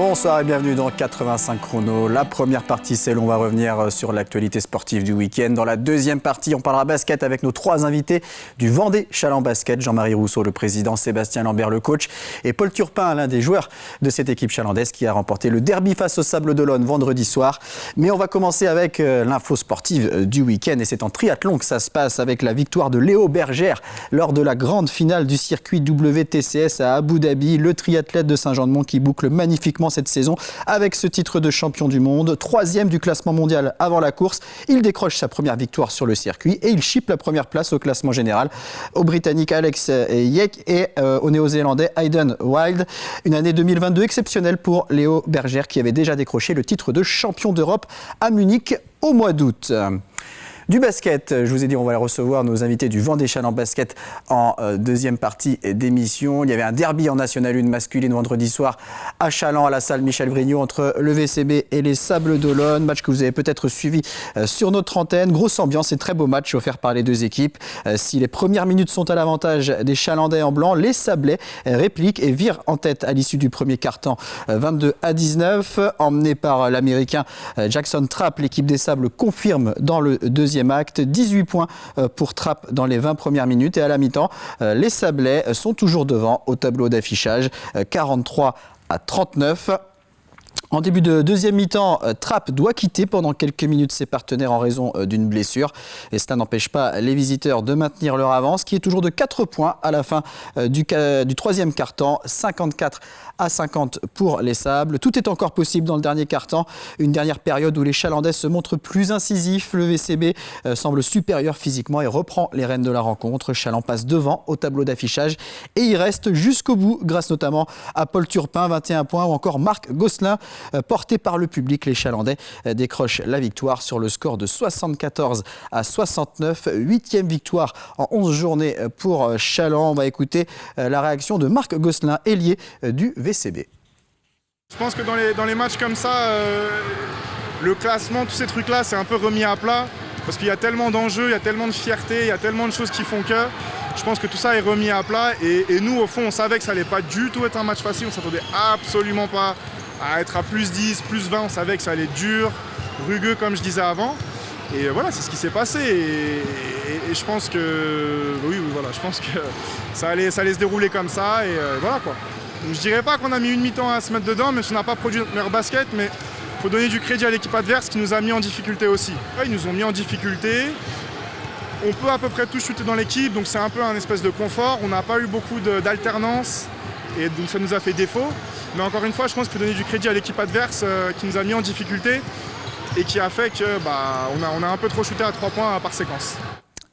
Bonsoir et bienvenue dans 85 chrono. La première partie, c'est on va revenir sur l'actualité sportive du week-end. Dans la deuxième partie, on parlera basket avec nos trois invités du Vendée Chaland Basket. Jean-Marie Rousseau, le président, Sébastien Lambert, le coach, et Paul Turpin, l'un des joueurs de cette équipe chalandaise qui a remporté le derby face au Sables d'Olonne vendredi soir. Mais on va commencer avec l'info sportive du week-end et c'est en triathlon que ça se passe avec la victoire de Léo Bergère lors de la grande finale du circuit WTCS à Abu Dhabi. Le triathlète de Saint-Jean-de-Mont qui boucle magnifiquement cette saison avec ce titre de champion du monde, 3e du classement mondial avant la course. Il décroche sa première victoire sur le circuit et il chipe la première place au classement général au Britannique Alex Yek et au Néo-Zélandais Hayden Wild. Une année 2022 exceptionnelle pour Léo Bergère qui avait déjà décroché le titre de champion d'Europe à Munich au mois d'août. Du basket, je vous ai dit, on va recevoir nos invités du Vendée Chaland Basket en deuxième partie d'émission. Il y avait un derby en National 1 masculine vendredi soir à Chaland, à la salle Michel Vrignot, entre le VCB et les Sables d'Olonne. Match que vous avez peut-être suivi sur notre antenne. Grosse ambiance et très beau match offert par les deux équipes. Si les premières minutes sont à l'avantage des Chalandais en blanc, les Sablais répliquent et virent en tête à l'issue du premier quart-temps 22-19. Emmené par l'Américain Jackson Trapp, l'équipe des Sables confirme dans le deuxième acte, 18 points pour Trapp dans les 20 premières minutes. Et à la mi-temps, les Sablais sont toujours devant au tableau d'affichage, 43-39. En début de deuxième mi-temps, Trapp doit quitter pendant quelques minutes ses partenaires en raison d'une blessure. Et cela n'empêche pas les visiteurs de maintenir leur avance, qui est toujours de 4 points à la fin du troisième quart-temps, 54-50 pour les Sables. Tout est encore possible dans le dernier quart-temps. Une dernière période où les Chalandais se montrent plus incisifs. Le VCB semble supérieur physiquement et reprend les rênes de la rencontre. Chaland passe devant au tableau d'affichage et il reste jusqu'au bout, grâce notamment à Paul Turpin, 21 points, ou encore Marc Gosselin. Porté par le public, les Chalandais décrochent la victoire sur le score de 74-69. 8e victoire en 11 journées pour Chaland. On va écouter la réaction de Marc Gosselin, ailier du VCB. Je pense que dans les matchs comme ça, le classement, tous ces trucs-là, c'est un peu remis à plat. Parce qu'il y a tellement d'enjeux, il y a tellement de fierté, il y a tellement de choses qui font que je pense que tout ça est remis à plat. Et nous, au fond, on savait que ça n'allait pas du tout être un match facile. On ne s'attendait absolument pas à être à plus 10, plus 20. On savait que ça allait être dur, rugueux, comme je disais avant. Et voilà, c'est ce qui s'est passé. Et je pense que voilà, je pense que ça allait se dérouler comme ça. Et voilà quoi. Donc, je dirais pas qu'on a mis une mi-temps à se mettre dedans, mais on n'a pas produit notre meilleur basket. Mais il faut donner du crédit à l'équipe adverse qui nous a mis en difficulté aussi. Ils nous ont mis en difficulté. On peut à peu près tout shooter dans l'équipe, donc c'est un peu un espèce de confort. On n'a pas eu beaucoup d'alternance et donc ça nous a fait défaut. Mais encore une fois, je pense qu'il faut donner du crédit à l'équipe adverse qui nous a mis en difficulté et qui a fait que on a un peu trop shooté à 3 points par séquence.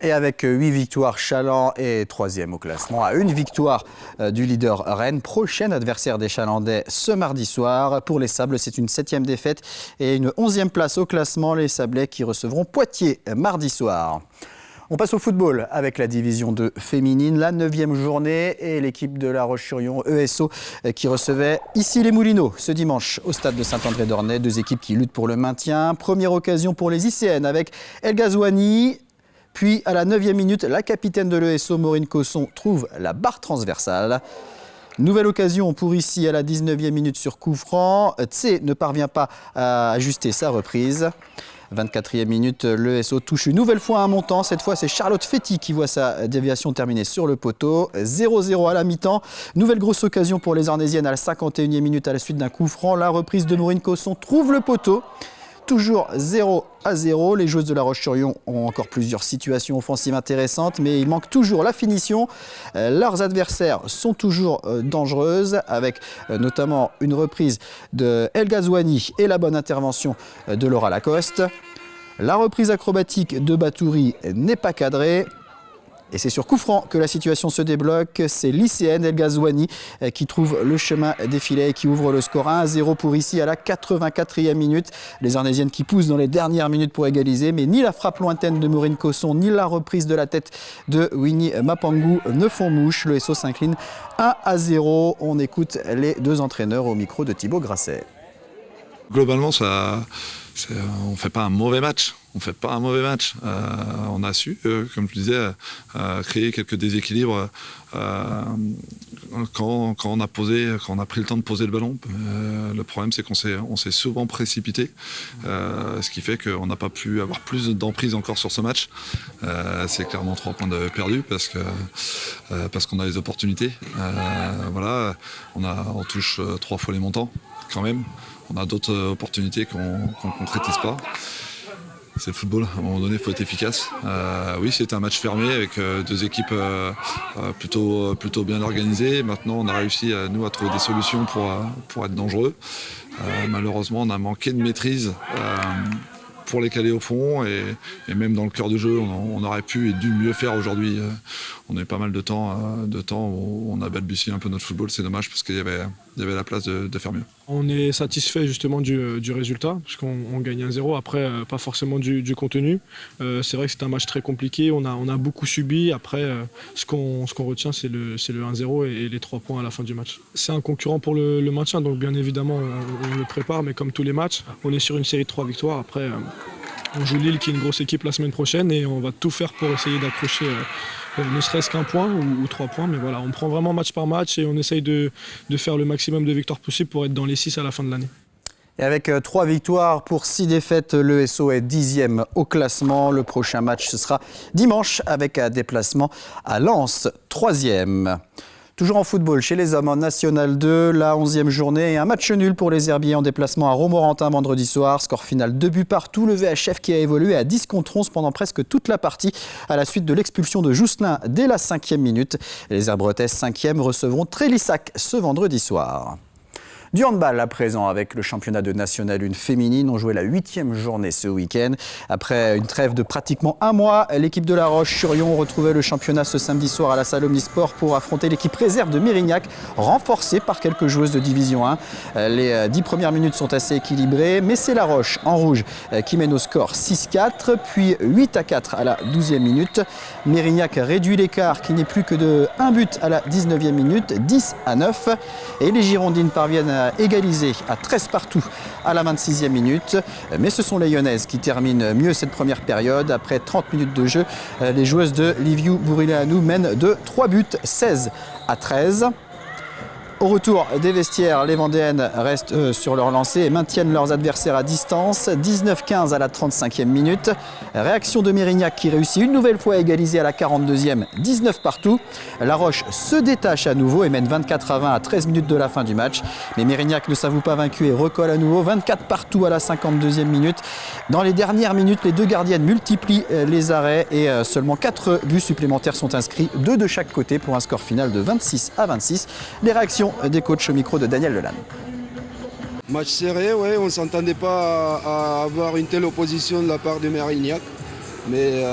Et avec 8 victoires, Chaland est 3e au classement, à une victoire du leader Rennes. Prochain adversaire des Chalandais ce mardi soir. Pour les Sables, c'est une 7e défaite et une 11e place au classement. Les Sablais qui recevront Poitiers mardi soir. On passe au football avec la division 2 féminine, la 9e journée et l'équipe de La Roche-sur-Yon, ESO, qui recevait ici les Moulineaux ce dimanche au stade de Saint-André-d'Ornay. Deux équipes qui luttent pour le maintien. Première occasion pour les ICN avec El Ghazouani. Puis à la 9e minute, la capitaine de l'ESO, Maureen Cosson, trouve la barre transversale. Nouvelle occasion pour ici à la 19e minute sur coup franc. Tse ne parvient pas à ajuster sa reprise. 24e minute, l'ESO touche une nouvelle fois un montant. Cette fois, c'est Charlotte Fetty qui voit sa déviation terminée sur le poteau. 0-0 à la mi-temps. Nouvelle grosse occasion pour les Arnésiennes à la 51e minute à la suite d'un coup franc. La reprise de Maureen Cosson trouve le poteau. Toujours 0-0. Les joueuses de La Roche-sur-Yon ont encore plusieurs situations offensives intéressantes, mais il manque toujours la finition. Leurs adversaires sont toujours dangereuses, avec notamment une reprise de El Ghazouani et la bonne intervention de Laura Lacoste. La reprise acrobatique de Batouri n'est pas cadrée. Et c'est sur coup franc que la situation se débloque. C'est l'ICN El Ghazouani qui trouve le chemin des filets et qui ouvre le score 1-0 pour ici à la 84e minute. Les Arnésiennes qui poussent dans les dernières minutes pour égaliser, mais ni la frappe lointaine de Maureen Cosson, ni la reprise de la tête de Winnie Mapangu ne font mouche. Le SO s'incline 1-0. On écoute les deux entraîneurs au micro de Thibaut Grasset. Globalement, on ne fait pas un mauvais match. ne fait pas un mauvais match. On a su, comme je disais, créer quelques déséquilibres quand on a pris le temps de poser le ballon. Le problème, c'est qu'on s'est souvent précipité, ce qui fait qu'on n'a pas pu avoir plus d'emprise encore sur ce match. C'est clairement 3 points de perdus parce qu'on a les opportunités. Voilà, on touche 3 fois les montants quand même. On a d'autres opportunités qu'on ne concrétise pas. C'est le football, à un moment donné il faut être efficace. Oui, c'était un match fermé avec 2 équipes plutôt bien organisées. Maintenant on a réussi nous à trouver des solutions pour être dangereux. Malheureusement on a manqué de maîtrise pour les caler au fond et même dans le cœur du jeu on aurait pu et dû mieux faire aujourd'hui. On a eu pas mal de temps où on a balbutié un peu notre football, c'est dommage parce qu'il y avait la place de faire mieux. On est satisfait justement du résultat, puisqu'on gagne 1-0, après pas forcément du contenu. C'est vrai que c'est un match très compliqué, on a beaucoup subi, après ce qu'on retient c'est le 1-0 et les 3 points à la fin du match. C'est un concurrent pour le maintien, donc bien évidemment on le prépare, mais comme tous les matchs, on est sur une série de 3 victoires. Après on joue Lille qui est une grosse équipe la semaine prochaine et on va tout faire pour essayer d'accrocher ne serait-ce qu'un point ou 3 points, mais voilà, on prend vraiment match par match et on essaye de faire le maximum de victoires possible pour être dans les 6 à la fin de l'année. Et avec 3 victoires pour 6 défaites, le SO est 10e au classement. Le prochain match, ce sera dimanche avec un déplacement à Lens, 3e. Toujours en football, chez les hommes en National 2, la 11e journée et un match nul pour les Herbiers en déplacement à Romorantin vendredi soir. Score final 2 buts partout. Le VHF qui a évolué à 10 contre 11 pendant presque toute la partie à la suite de l'expulsion de Jousselin dès la 5e minute. Les Herbretès 5e recevront Trélissac ce vendredi soir. Du handball à présent avec le championnat de National 1 féminine. On jouait la 8e journée ce week-end. Après une trêve de pratiquement un mois, l'équipe de La Roche-sur-Yon retrouvait le championnat ce samedi soir à la salle Omnisport pour affronter l'équipe réserve de Mérignac, renforcée par quelques joueuses de Division 1. Les 10 premières minutes sont assez équilibrées, mais c'est La Roche en rouge qui mène au score 6-4, puis 8-4 à la 12e minute. Mérignac réduit l'écart qui n'est plus que de 1 but à la 19e minute, 10-9. Et les Girondines parviennent à égalisé à 13 partout à la 26e minute. Mais ce sont les Lyonnaises qui terminent mieux cette première période. Après 30 minutes de jeu, les joueuses de Liviu Burileanu mènent de 3 buts, 16-13. Au retour des vestiaires, les Vendéennes restent sur leur lancée et maintiennent leurs adversaires à distance. 19-15 à la 35e minute. Réaction de Mérignac qui réussit une nouvelle fois à égaliser à la 42e, 19 partout. La Roche se détache à nouveau et mène 24-20 à 13 minutes de la fin du match. Mais Mérignac ne s'avoue pas vaincu et recolle à nouveau, 24 partout à la 52e minute. Dans les dernières minutes, les 2 gardiennes multiplient les arrêts et seulement 4 buts supplémentaires sont inscrits, 2 de chaque côté pour un score final de 26-26. Les réactions des coachs au micro de Daniel Lelanne. Match serré, ouais, on ne s'entendait pas à avoir une telle opposition de la part de Mérignac, mais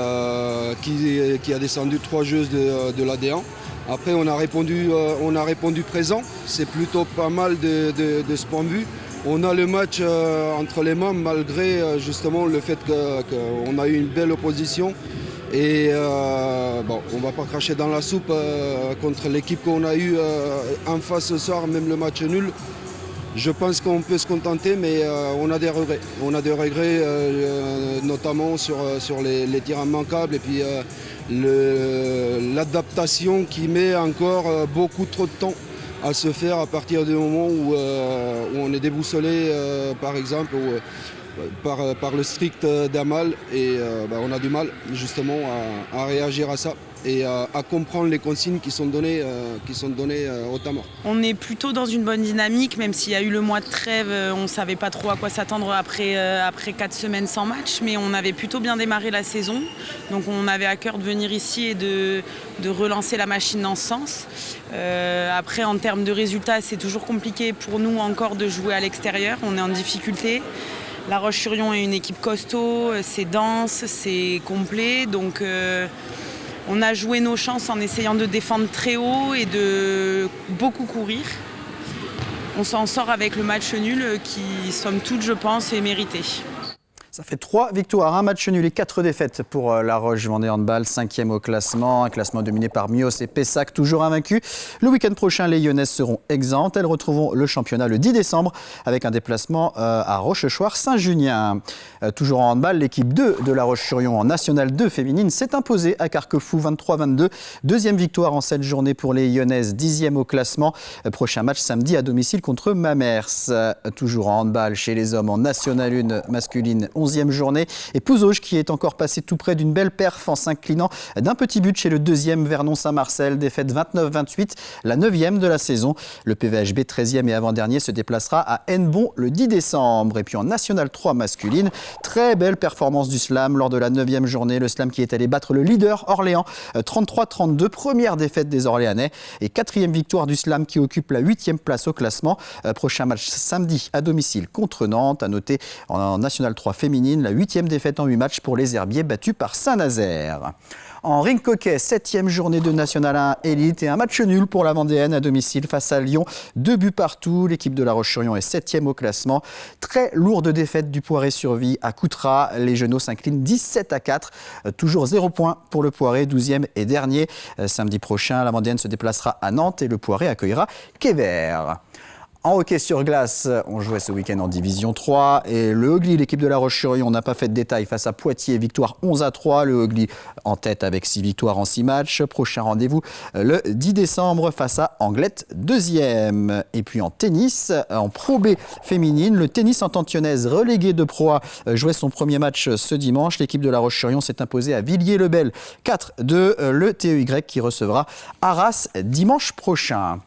qui a descendu 3 joueuses de l'AD1. Après on a répondu présent, c'est plutôt pas mal de ce point de vue. On a le match entre les mains malgré justement le fait qu'on a eu une belle opposition. Et bon, on ne va pas cracher dans la soupe contre l'équipe qu'on a eue en face ce soir, même le match nul. Je pense qu'on peut se contenter, mais on a des regrets. On a des regrets notamment sur les tirs immanquables et puis l'adaptation qui met encore beaucoup trop de temps à se faire à partir du moment où on est déboussolé, par exemple. Par le strict d'Amal et on a du mal justement à réagir à ça et à comprendre les consignes qui sont données au Tamor. On est plutôt dans une bonne dynamique, même s'il y a eu le mois de trêve, on ne savait pas trop à quoi s'attendre après 4 semaines sans match, mais on avait plutôt bien démarré la saison, donc on avait à cœur de venir ici et de relancer la machine dans ce sens. Après en termes de résultats, c'est toujours compliqué pour nous encore de jouer à l'extérieur, on est en difficulté. La Roche-sur-Yon est une équipe costaud, c'est dense, c'est complet. Donc on a joué nos chances en essayant de défendre très haut et de beaucoup courir. On s'en sort avec le match nul qui, somme toute, je pense, est mérité. Ça fait 3 victoires, 1 match nul et 4 défaites pour La Roche-Vendée Handball, 5e au classement. Un classement dominé par Mios et Pessac, toujours invaincus. Le week-end prochain, les Lyonnaises seront exemptes. Elles retrouveront le championnat le 10 décembre avec un déplacement à Rochechouart-Saint-Junien. Toujours en handball, l'équipe 2 de La Roche-sur-Yon en National 2 féminine s'est imposée à Carquefou 23-22. Deuxième victoire en cette journée pour les Lyonnaises, 10e au classement. Prochain match samedi à domicile contre Mamers. Toujours en handball chez les hommes en National 1 masculine, 11e journée. Et Pouzauges qui est encore passé tout près d'une belle perf en s'inclinant d'un petit but chez le 2e Vernon-Saint-Marcel. Défaite 29-28, la 9e de la saison. Le PVHB 13e et avant-dernier se déplacera à Hennebon le 10 décembre. Et puis en National 3 masculine, très belle performance du Slam lors de la 9e journée. Le Slam qui est allé battre le leader Orléans 33-32. Première défaite des Orléanais et 4e victoire du Slam qui occupe la 8e place au classement. Prochain match samedi à domicile contre Nantes. À noter en National 3 féminine, la 8e défaite en 8 matchs pour les Herbiers battus par Saint-Nazaire. En ring hockey, 7e journée de National 1 Élite et un match nul pour la Vendéenne à domicile face à Lyon. 2 buts partout. L'équipe de La Roche-sur-Yon est 7e au classement. Très lourde défaite du Poiré-sur-Vie à Coutras. Les Genoux s'inclinent 17-4. Toujours 0 points pour le Poiré, 12e et dernier. Samedi prochain, la Vendéenne se déplacera à Nantes et le Poiré accueillera Quévert. En hockey sur glace, on jouait ce week-end en Division 3 et le Hogli, l'équipe de La Roche-sur-Yon, n'a pas fait de détails face à Poitiers. Victoire 11-3, le Hogli en tête avec 6 victoires en 6 matchs. Prochain rendez-vous le 10 décembre face à Anglette, 2e. Et puis en tennis, en Pro B féminine, le tennis en Tantionnaise relégué de Pro A jouait son premier match ce dimanche. L'équipe de La Roche-sur-Yon s'est imposée à Villiers-le-Bel 4-2. Le TEY qui recevra Arras dimanche prochain.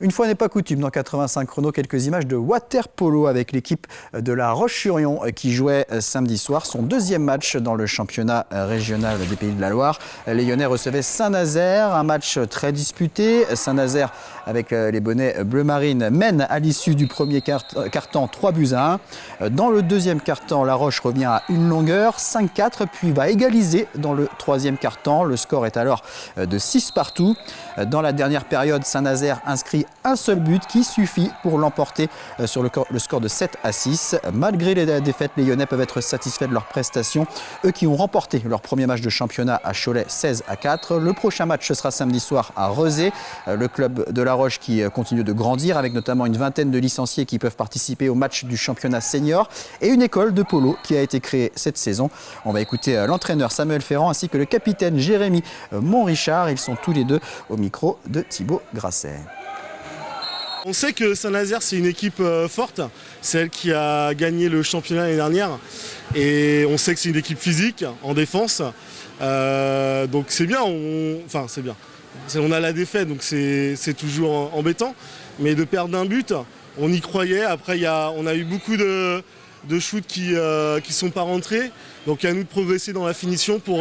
Une fois n'est pas coutume, dans 85 chrono, quelques images de water-polo avec l'équipe de La Roche-sur-Yon qui jouait samedi soir son 2e match dans le championnat régional des Pays de la Loire. Les Lyonnais recevaient Saint-Nazaire, un match très disputé. Saint-Nazaire, avec les bonnets bleu marine, mène à l'issue du premier quart-temps 3-1. Dans le deuxième quart-temps, La Roche revient à une longueur, 5-4, puis va égaliser dans le troisième quart-temps. Le score est alors de 6 partout. Dans la dernière période, Saint-Nazaire inscrit un seul but qui suffit pour l'emporter sur le score de 7-6. Malgré les défaites, les Lyonnais peuvent être satisfaits de leur prestation. Eux qui ont remporté leur premier match de championnat à Cholet 16-4. Le prochain match ce sera samedi soir à Rezé. Le club de La Roche qui continue de grandir avec notamment une vingtaine de licenciés qui peuvent participer au match du championnat senior et une école de polo qui a été créée cette saison. On va écouter l'entraîneur Samuel Ferrand ainsi que le capitaine Jérémy Montrichard. Ils sont tous les deux au micro de Thibaut Grasset. On sait que Saint-Nazaire, c'est une équipe forte, celle qui a gagné le championnat l'année dernière. Et on sait que c'est une équipe physique, en défense. Donc c'est bien, c'est bien. On a la défaite, donc c'est toujours embêtant. Mais de perdre un but, on y croyait. Après, on a eu beaucoup de shoots qui ne sont pas rentrés. Donc à nous de progresser dans la finition pour,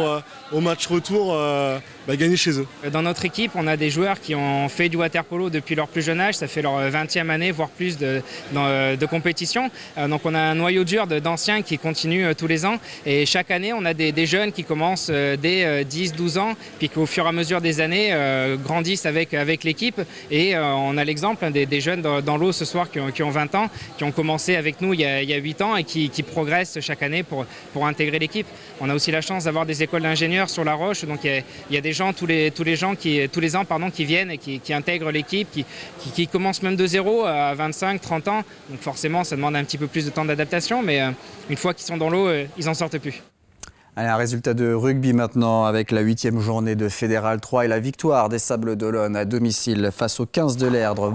au match retour, gagner chez eux. Dans notre équipe, on a des joueurs qui ont fait du water-polo depuis leur plus jeune âge. Ça fait leur 20e année, voire plus de compétition. Donc on a un noyau dur d'anciens qui continue tous les ans. Et chaque année, on a des jeunes qui commencent dès 10-12 ans, puis qui au fur et à mesure des années grandissent avec l'équipe. Et on a l'exemple des jeunes dans l'eau ce soir qui ont 20 ans, qui ont commencé avec nous il y a 8 ans et qui progressent chaque année pour intégrer l'équipe. On a aussi la chance d'avoir des écoles d'ingénieurs sur La Roche, donc il y a des gens tous les ans qui viennent et qui intègrent l'équipe, qui commencent même de zéro à 25-30 ans. Donc forcément, ça demande un petit peu plus de temps d'adaptation, mais une fois qu'ils sont dans l'eau, ils n'en sortent plus. Allez, un résultat de rugby maintenant avec la 8e journée de Fédéral 3 et la victoire des Sables d'Olonne à domicile face aux 15 de l'Erdre,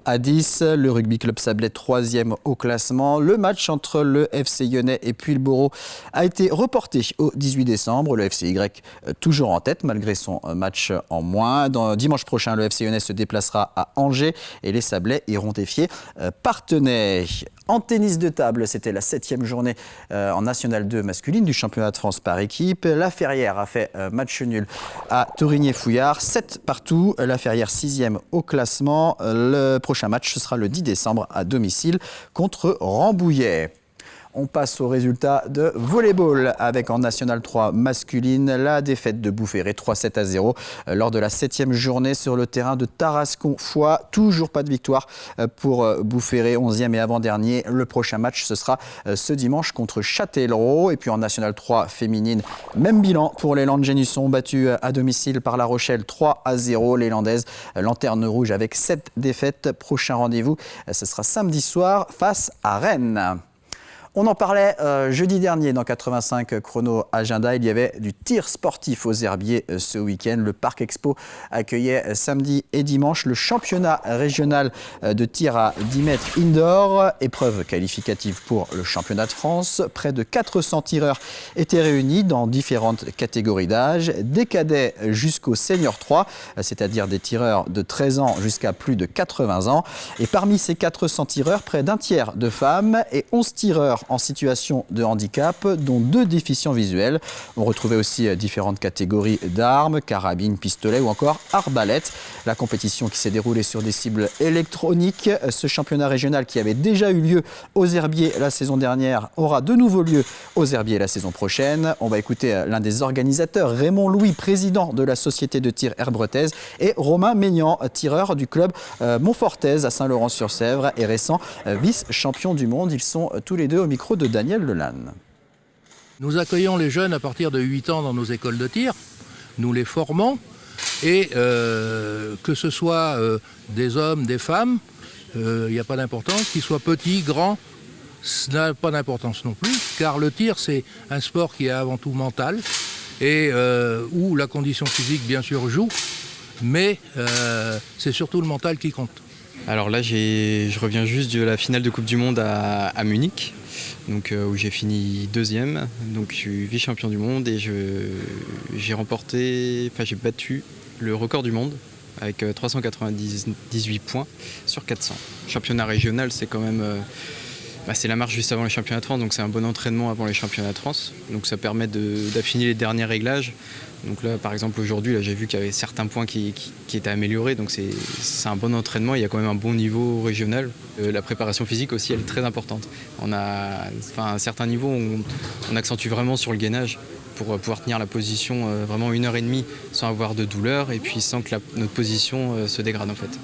23-10. Le Rugby Club Sablais 3e au classement. Le match entre le FC Lyonnais et Puyllboro a été reporté au 18 décembre. Le FCY toujours en tête malgré son match en moins. Dimanche prochain, le FC Lyonnais se déplacera à Angers et les Sablais iront défier Parthenay. En tennis de table, c'était la 7e journée en National 2 masculine du championnat de France par équipe. La Ferrière a fait match nul à Torigné-Fouillard, 7 partout. La Ferrière 6e au classement. Le prochain match, ce sera le 10 décembre à domicile contre Rambouillet. On passe au résultat de volleyball avec en National 3 masculine la défaite de Boufféré 3-7-0 lors de la 7e journée sur le terrain de Tarascon-Foix. Toujours pas de victoire pour Boufféré, 11e et avant-dernier. Le prochain match, ce sera ce dimanche contre Châtellerault. Et puis en National 3 féminine, même bilan pour les Landgenusson, battues à domicile par La Rochelle 3-0. Les Landaises, lanterne rouge avec 7 défaites. Prochain rendez-vous, ce sera samedi soir face à Rennes. On en parlait jeudi dernier dans 85 chrono agenda. Il y avait du tir sportif aux herbiers ce week-end. Le Parc Expo accueillait samedi et dimanche le championnat régional de tir à 10 mètres indoor. Épreuve qualificative pour le championnat de France. Près de 400 tireurs étaient réunis dans différentes catégories d'âge, des cadets jusqu'au senior 3, c'est-à-dire des tireurs de 13 ans jusqu'à plus de 80 ans. Et parmi ces 400 tireurs, près d'un tiers de femmes et 11 tireurs en situation de handicap, dont 2 déficients visuels. On retrouvait aussi différentes catégories d'armes, carabines, pistolets ou encore arbalètes. La compétition qui s'est déroulée sur des cibles électroniques. Ce championnat régional qui avait déjà eu lieu aux herbiers la saison dernière aura de nouveau lieu aux herbiers la saison prochaine. On va écouter l'un des organisateurs, Raymond Louis, président de la société de tir Herbrettaise, et Romain Maignan, tireur du club Montfortaise à Saint-Laurent-sur-Sèvre et récent vice-champion du monde. Ils sont tous les deux au micro de Daniel Lelanne. Nous accueillons les jeunes à partir de 8 ans dans nos écoles de tir. Nous les formons et que ce soit des hommes, des femmes, il n'y a pas d'importance. Qu'ils soient petits, grands, ça n'a pas d'importance non plus. Car le tir, c'est un sport qui est avant tout mental et où la condition physique, bien sûr, joue. Mais c'est surtout le mental qui compte. Alors là, je reviens juste de la finale de Coupe du Monde à Munich, donc, où j'ai fini 2e. Donc je suis vice-champion du monde et j'ai battu le record du monde avec 398 points sur 400. Championnat régional, c'est quand même c'est la marche juste avant les championnats de France, donc c'est un bon entraînement avant les championnats de France. Donc ça permet d'affiner les derniers réglages. Donc là, par exemple, aujourd'hui, j'ai vu qu'il y avait certains points qui étaient améliorés. Donc c'est un bon entraînement. Il y a quand même un bon niveau régional. La préparation physique aussi, elle est très importante. À un certain niveau, on accentue vraiment sur le gainage pour pouvoir tenir la position vraiment 1h30 sans avoir de douleur et puis sans que notre position se dégrade en fait.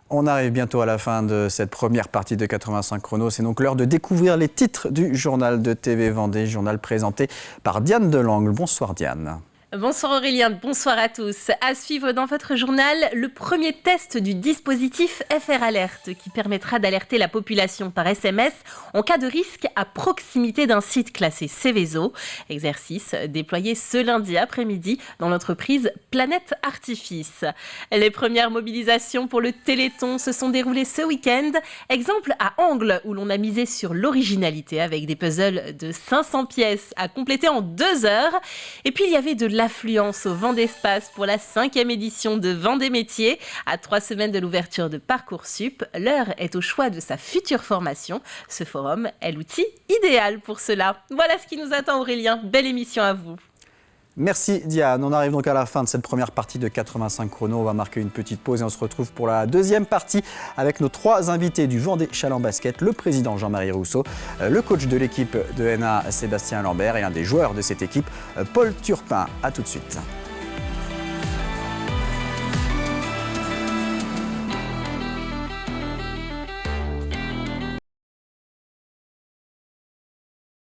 On arrive bientôt à la fin de cette première partie de 85 chrono. C'est donc l'heure de découvrir les titres du journal de TV Vendée, journal présenté par Diane Delangle. Bonsoir Diane. Bonsoir Aurélien, bonsoir à tous. À suivre dans votre journal, le premier test du dispositif FR Alert qui permettra d'alerter la population par SMS en cas de risque à proximité d'un site classé Céveso. Exercice déployé ce lundi après-midi dans l'entreprise Planète Artifice. Les premières mobilisations pour le Téléthon se sont déroulées ce week-end. Exemple à Angles où l'on a misé sur l'originalité avec des puzzles de 500 pièces à compléter en 2 heures. Et puis il y avait de l'affluence au Vendespace pour la 5e édition de Vendée Métiers. À 3 semaines de l'ouverture de Parcoursup, l'heure est au choix de sa future formation. Ce forum est l'outil idéal pour cela. Voilà ce qui nous attend Aurélien. Belle émission à vous. Merci Diane. On arrive donc à la fin de cette première partie de 85 chrono. On va marquer une petite pause et on se retrouve pour la deuxième partie avec nos 3 invités du Vendée Chaland Basket, le président Jean-Marie Rousseau, le coach de l'équipe de NA Sébastien Lambert et un des joueurs de cette équipe, Paul Turpin. A tout de suite.